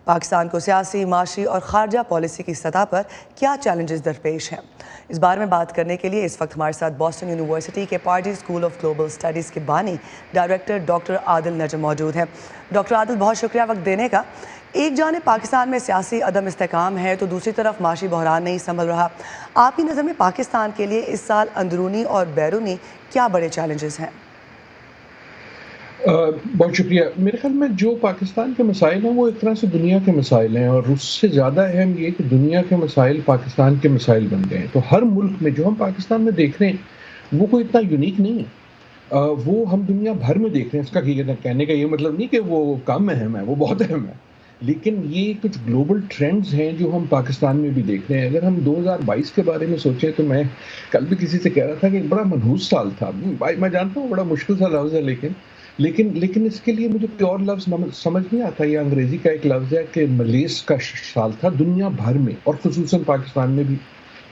پاکستان کو سیاسی، معاشی اور خارجہ پالیسی کی سطح پر کیا چیلنجز درپیش ہیں؟ اس بارے میں بات کرنے کے لیے اس وقت ہمارے ساتھ بوسٹن یونیورسٹی کے party school of global studies کے بانی ڈائریکٹر ڈاکٹر عادل نجم موجود ہیں۔ ڈاکٹر عادل، بہت شکریہ وقت دینے کا۔ ایک جانب پاکستان میں سیاسی عدم استحکام ہے تو دوسری طرف معاشی بحران نہیں سنبھل رہا۔ آپ کی نظر میں پاکستان کے لیے اس سال اندرونی اور بیرونی کیا بڑے چیلنجز ہیں؟ بہت شکریہ۔ میرے خیال میں جو پاکستان کے مسائل ہیں وہ ایک طرح سے دنیا کے مسائل ہیں، اور اس سے زیادہ اہم یہ کہ دنیا کے مسائل پاکستان کے مسائل بن گئے ہیں۔ تو ہر ملک میں جو ہم پاکستان میں دیکھ رہے ہیں وہ کوئی اتنا یونیک نہیں ہے، وہ ہم دنیا بھر میں دیکھ رہے ہیں۔ اس کا کہنے کا یہ مطلب نہیں کہ وہ کم اہم ہے، وہ بہت اہم ہے، لیکن یہ کچھ گلوبل ٹرینڈز ہیں جو ہم پاکستان میں بھی دیکھ رہے ہیں۔ اگر ہم 2022 کے بارے میں سوچیں تو میں کل بھی کسی سے کہہ رہا تھا کہ ایک بڑا منحوس سال تھا۔ میں جانتا ہوں بڑا مشکل سا لفظ ہے، لیکن اس کے لیے مجھے کوئی اور لفظ سمجھ نہیں آتا۔ یہ انگریزی کا ایک لفظ ہے کہ ملیس کا سال تھا دنیا بھر میں، اور خصوصاً پاکستان میں بھی۔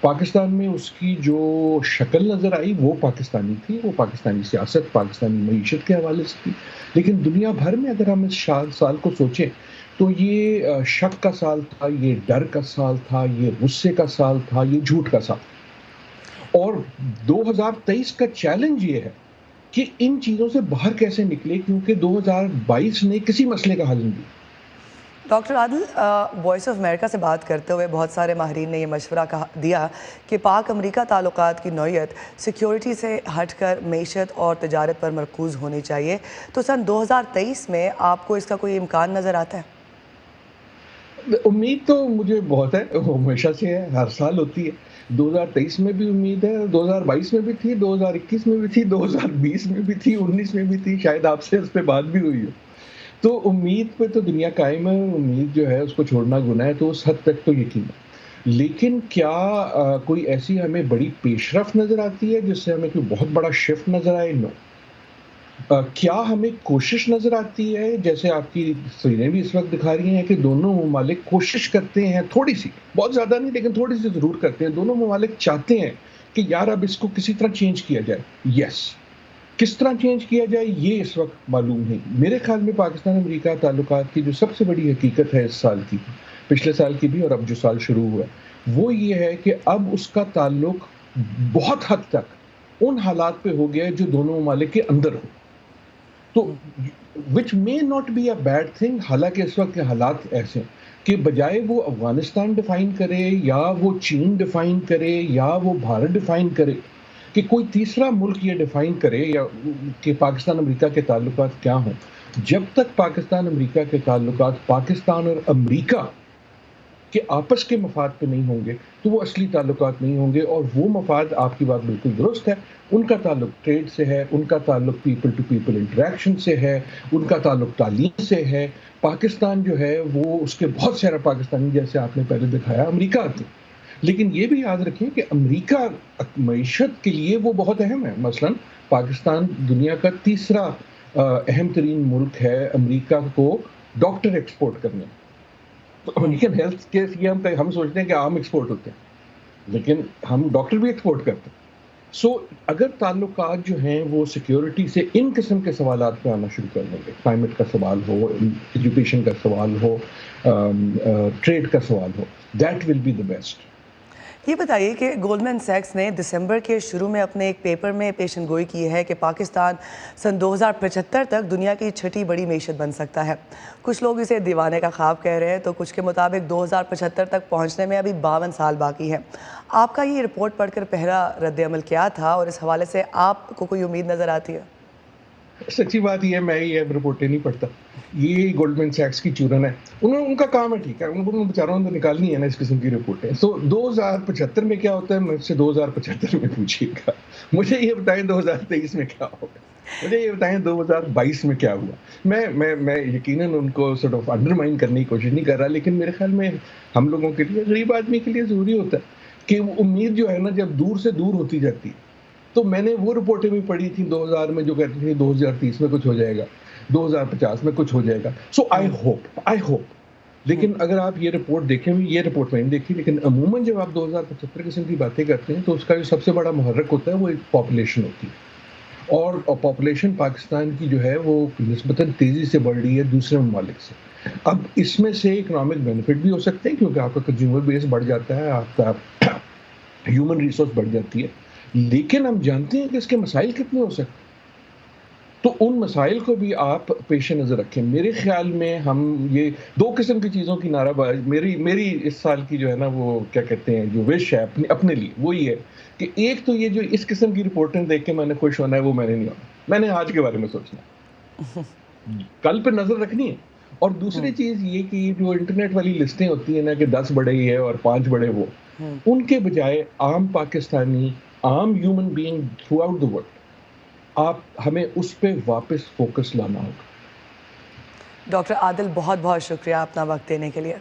پاکستان میں اس کی جو شکل نظر آئی وہ پاکستانی تھی، وہ پاکستانی سیاست، پاکستانی معیشت کے حوالے سے تھی، لیکن دنیا بھر میں اگر ہم اس سال کو سوچیں تو یہ شک کا سال تھا، یہ ڈر کا سال تھا، یہ غصے کا سال تھا، یہ جھوٹ کا سال تھا۔ اور 2023 کا چیلنج یہ ہے کہ ان چیزوں سے باہر کیسے نکلے، کیونکہ 2022 نے کسی مسئلے کا حل نہیں دیا۔ Doctor Adil, voice of America سے بات کرتے ہوئے بہت سارے ماہرین نے یہ مشورہ دیا کہ پاک امریکہ تعلقات کی نوعیت سیکیورٹی سے ہٹ کر معیشت اور تجارت پر مرکوز ہونی چاہیے۔ تو سن 2023 میں آپ کو اس کا کوئی امکان نظر آتا ہے؟ امید تو مجھے بہت ہے، وہ ہمیشہ سے ہے، ہر سال ہوتی ہے۔ 2023 میں بھی امید ہے، 2022 میں بھی تھی، 2021 میں بھی تھی، 2020 میں بھی تھی، 19 میں بھی تھی، شاید آپ سے اس پہ بات بھی ہوئی ہو۔ تو امید پہ تو دنیا قائم ہے، امید جو ہے اس کو چھوڑنا گناہ ہے، تو اس حد تک تو یقین ہے۔ لیکن کیا کوئی ایسی ہمیں بڑی پیش رفت نظر آتی ہے جس سے ہمیں کوئی بہت بڑا شفٹ نظر آئے؟ نو۔ کیا ہمیں کوشش نظر آتی ہے، جیسے آپ کی تصویریں بھی اس وقت دکھا رہی ہیں کہ دونوں ممالک کوشش کرتے ہیں، تھوڑی سی، بہت زیادہ نہیں لیکن تھوڑی سی ضرور کرتے ہیں، دونوں ممالک چاہتے ہیں کہ یار اب اس کو کسی طرح چینج کیا جائے۔ یس، کس طرح چینج کیا جائے یہ اس وقت معلوم نہیں۔ میرے خیال میں پاکستان امریکہ تعلقات کی جو سب سے بڑی حقیقت ہے اس سال کی، پچھلے سال کی بھی اور اب جو سال شروع ہوا ہے، وہ یہ ہے کہ اب اس کا تعلق بہت حد تک ان حالات پہ ہو گیا ہے جو دونوں ممالک کے اندر ہو، تو which may not be a bad thing۔ حالانکہ اس وقت کے حالات ایسے ہیں کہ بجائے وہ افغانستان ڈیفائن کرے یا وہ چین ڈیفائن کرے یا وہ بھارت ڈیفائن کرے، کہ کوئی تیسرا ملک یہ ڈیفائن کرے یا کہ پاکستان امریکہ کے تعلقات کیا ہوں۔ جب تک پاکستان امریکہ کے تعلقات پاکستان اور امریکہ کہ آپس کے مفاد پہ نہیں ہوں گے تو وہ اصلی تعلقات نہیں ہوں گے، اور وہ مفاد، آپ کی بات بالکل درست ہے، ان کا تعلق ٹریڈ سے ہے، ان کا تعلق پیپل ٹو پیپل انٹریکشن سے ہے، ان کا تعلق تعلیم سے ہے۔ پاکستان جو ہے وہ اس کے بہت سارے پاکستانی، جیسے آپ نے پہلے دکھایا، امریکہ آتے ہیں، لیکن یہ بھی یاد رکھیں کہ امریکہ معیشت کے لیے وہ بہت اہم ہے۔ مثلا پاکستان دنیا کا تیسرا اہم ترین ملک ہے امریکہ کو ڈاکٹر ایکسپورٹ کرنے میں۔ امریکن ہیلتھ کیئر یہ ہم سوچتے ہیں کہ عام ایکسپورٹ ہوتے ہیں، لیکن ہم ڈاکٹر بھی ایکسپورٹ کرتے ہیں۔ سو اگر تعلقات جو ہیں وہ سیکیورٹی سے ان قسم کے سوالات پہ آنا شروع کر دیں گے، کلائمیٹ کا سوال ہو، ایجوکیشن کا سوال ہو، ٹریڈ کا سوال ہو، that will be the best. یہ بتائیے کہ گولڈمین سیکس نے دسمبر کے شروع میں اپنے ایک پیپر میں پیشن گوئی کی ہے کہ پاکستان سن 2075 تک دنیا کی چھٹی بڑی معیشت بن سکتا ہے۔ کچھ لوگ اسے دیوانے کا خواب کہہ رہے ہیں تو کچھ کے مطابق 2075 تک پہنچنے میں ابھی 52 سال باقی ہے۔ آپ کا یہ رپورٹ پڑھ کر پہلا رد عمل کیا تھا، اور اس حوالے سے آپ کو کوئی امید نظر آتی ہے؟ سچی بات یہ ہے، میں یہ رپورٹیں نہیں پڑھتا، یہ گولڈمین سیکس کی چورن ہے، ان کا کام ہے، ٹھیک ہے، ان کو بیچاروں نے نکالنی ہے نا اس قسم کی رپورٹیں۔ سو 2075 میں کیا ہوتا ہے مجھ سے 2075 میں پوچھیے گا، مجھے یہ بتائیں 2023 میں کیا ہوگا، مجھے یہ بتائیں 2022 میں کیا ہوا۔ میں یقیناً ان کو سارٹ آف انڈرمائن کرنے کی کوشش نہیں کر رہا، لیکن میرے خیال میں ہم لوگوں کے لیے، غریب آدمی کے لیے ضروری ہوتا ہے کہ وہ امید جو ہے نا جب دور سے دور ہوتی جاتی ہے۔ تو میں نے وہ رپورٹیں بھی پڑھی تھیں 2000 میں جو کہتی تھیں 2030 میں کچھ ہو جائے گا، 2050 میں کچھ ہو جائے گا۔ سو آئی ہوپ، لیکن اگر آپ یہ رپورٹ دیکھیں، یہ رپورٹ میں نہیں دیکھی، لیکن عموماً جب آپ 2075 قسم کی باتیں کرتے ہیں تو اس کا جو سب سے بڑا محرک ہوتا ہے وہ ایک پاپولیشن ہوتی ہے، اور پاپولیشن پاکستان کی جو ہے وہ نسبتاً تیزی سے بڑھ رہی ہے دوسرے ممالک سے۔ اب اس میں سے اکنامک بینیفٹ بھی ہو سکتے ہیں کیونکہ آپ کا کنزیومر بیس بڑھ جاتا ہے، آپ کا ہیومن ریسورس بڑھ جاتی ہے، لیکن ہم جانتے ہیں کہ اس کے مسائل کتنے ہو سکتے ہیں، تو ان مسائل کو بھی آپ پیش نظر رکھیں. میرے خیال میں ہم یہ دو قسم کی چیزوں کی نعرہ بازی میری اس سال کی جو ہے نا وہ کیا کہتے ہیں جو وش ہے اپنے لیے وہ یہ ہے کہ ایک تو یہ جو اس قسم کی رپورٹیں دیکھ کے میں نے خوش ہونا ہے وہ میں نے نہیں ہونا، میں نے آج کے بارے میں سوچنا ہے، کل پہ نظر رکھنی ہے. اور دوسری چیز یہ کہ یہ جو انٹرنیٹ والی لسٹیں ہوتی ہیں نا کہ 10 بڑے یہ اور 5 بڑے وہ، ان کے بجائے عام پاکستانی، عام human being through out the world آپ ہمیں اس پہ واپس فوکس لانا ہوگا. ڈاکٹر عادل بہت بہت شکریہ اپنا وقت دینے کے لیے.